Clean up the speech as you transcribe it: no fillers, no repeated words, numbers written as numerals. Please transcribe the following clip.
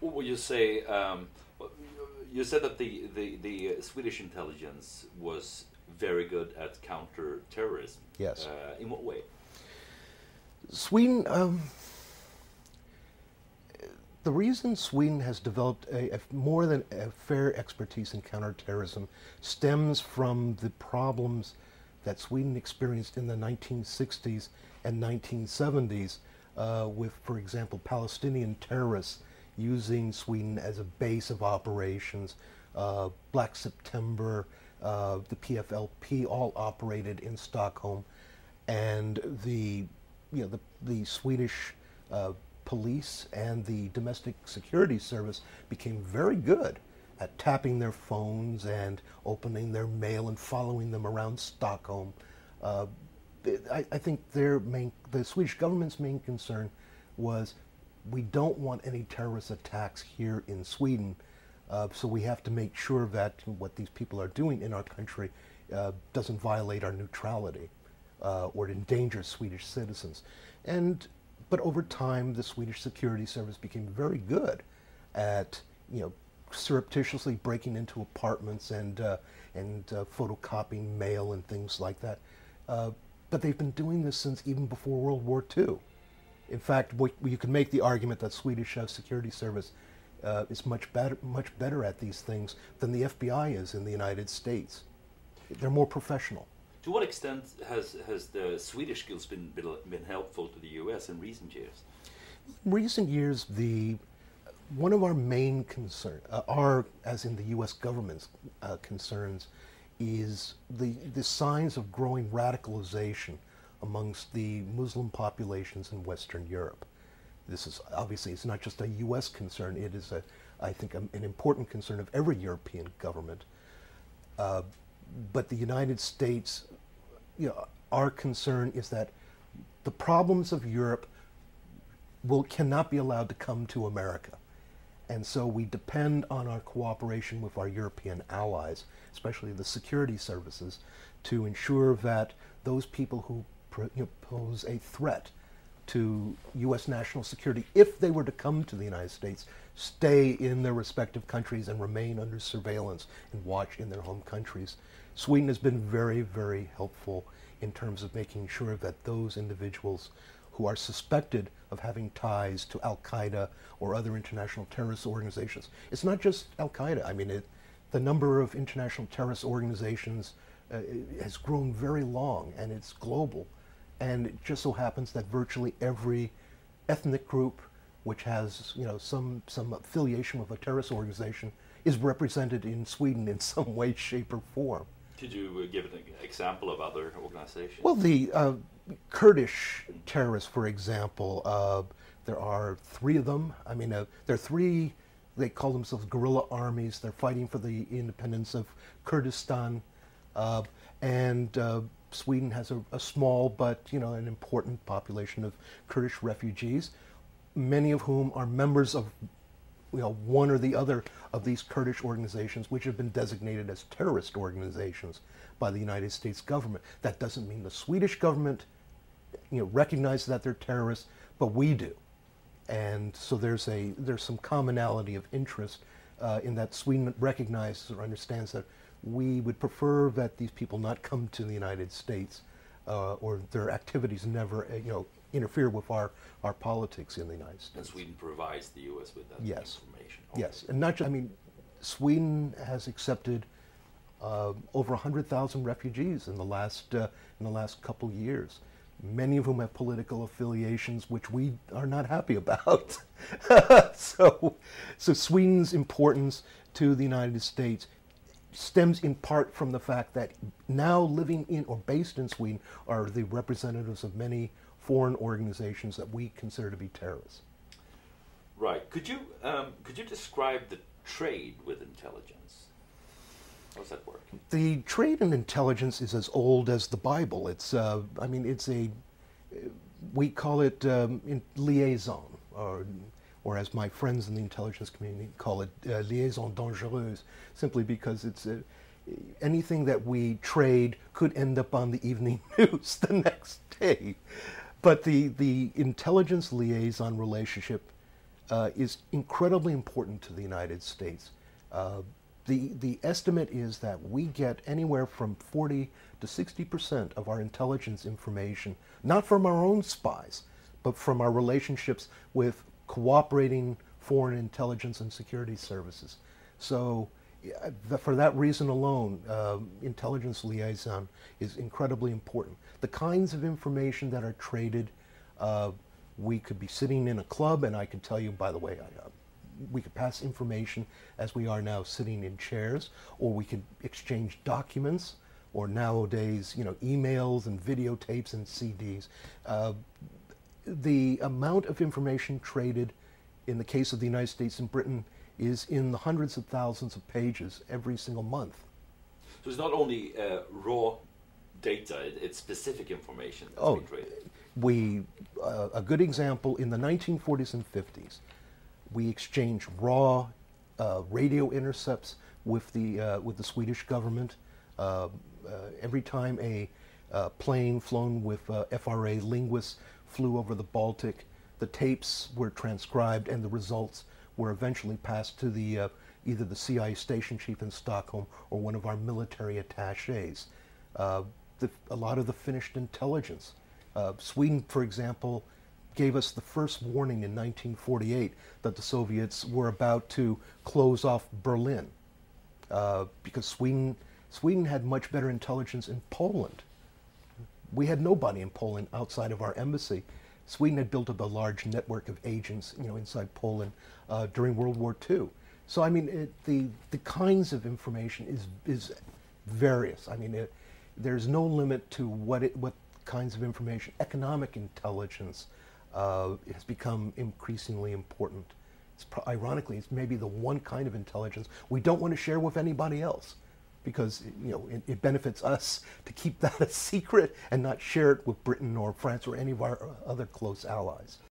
what would you say? You said that the Swedish intelligence was very good at counter-terrorism. Yes. In what way? Sweden, the reason Sweden has developed a more than a fair expertise in counterterrorism stems from the problems that Sweden experienced in the 1960s and 1970s with, for example, Palestinian terrorists using Sweden as a base of operations. Black September, the PFLP all operated in Stockholm, and the Swedish police and the domestic security service became very good at tapping their phones and opening their mail and following them around Stockholm. I think the Swedish government's main concern was, we don't want any terrorist attacks here in Sweden, so we have to make sure that what these people are doing in our country doesn't violate our neutrality or endanger Swedish citizens. But over time, the Swedish security service became very good at, surreptitiously breaking into apartments and photocopying mail and things like that. But they've been doing this since even before World War II. In fact, you can make the argument that Swedish security service is much better at these things than the FBI is in the United States. They're more professional. To what extent has the Swedish skills been helpful to the U.S. in recent years? In recent years, one of our main concerns, as in the U.S. government's concerns, is the signs of growing radicalization amongst the Muslim populations in Western Europe. This is obviously, it's not just a U.S. concern, it is, I think, an important concern of every European government. But the United States, our concern is that the problems of Europe cannot be allowed to come to America. And so we depend on our cooperation with our European allies, especially the security services, to ensure that those people who pose a threat to U.S. national security, if they were to come to the United States, stay in their respective countries and remain under surveillance and watch in their home countries. Sweden has been very, very helpful in terms of making sure that those individuals who are suspected of having ties to Al-Qaeda or other international terrorist organizations. It's not just Al-Qaeda. I mean, the number of international terrorist organizations has grown very long, and it's global. And it just so happens that virtually every ethnic group which has, some affiliation with a terrorist organization is represented in Sweden in some way, shape, or form. Could you give an example of other organizations? Well, the Kurdish terrorists, for example, there are 3 of them. I mean, there are 3, they call themselves guerrilla armies. They're fighting for the independence of Kurdistan. And Sweden has a small but, an important population of Kurdish refugees, many of whom are members of one or the other of these Kurdish organizations, which have been designated as terrorist organizations by the United States government. That doesn't mean the Swedish government, recognizes that they're terrorists, but we do. And so there's some commonality of interest in that Sweden recognizes or understands that we would prefer that these people not come to the United States or their activities never, interfere with our politics in the United States. And Sweden provides the U.S. with that Yes. information. Okay. Yes, and not just, Sweden has accepted over 100,000 refugees in the last couple of years, many of whom have political affiliations which we are not happy about. So Sweden's importance to the United States stems in part from the fact that now living in or based in Sweden are the representatives of many foreign organizations that we consider to be terrorists. Right. Could you describe the trade with intelligence? How does that work? The trade in intelligence is as old as the Bible. It's we call it liaison, or as my friends in the intelligence community call it, liaison dangereuse, simply because it's anything that we trade could end up on the evening news the next day. But the intelligence liaison relationship is incredibly important to the United States. The estimate is that we get anywhere from 40 to 60% of our intelligence information, not from our own spies, but from our relationships with cooperating foreign intelligence and security services. So for that reason alone, intelligence liaison is incredibly important. The kinds of information that are traded, we could be sitting in a club and I could tell you, by the way, we could pass information as we are now sitting in chairs, or we could exchange documents, or nowadays, emails and videotapes and CDs. The amount of information traded in the case of the United States and Britain is in the hundreds of thousands of pages every single month. So it's not only raw data, it's specific information that's being traded. A good example, in the 1940s and 50s, we exchanged raw radio intercepts with the Swedish government. Every time a plane flown with FRA linguists flew over the Baltic, the tapes were transcribed and the results were eventually passed to either the CIA station chief in Stockholm or one of our military attaches. A lot of the finished intelligence. Sweden, for example, gave us the first warning in 1948 that the Soviets were about to close off Berlin, because Sweden had much better intelligence in Poland. We had nobody in Poland outside of our embassy. Sweden had built up a large network of agents, inside Poland during World War II. So I mean, the kinds of information is various. I mean, there's no limit to what kinds of information. Economic intelligence has become increasingly important. Ironically, it's maybe the one kind of intelligence we don't want to share with anybody else, because it benefits us to keep that a secret and not share it with Britain or France or any of our other close allies.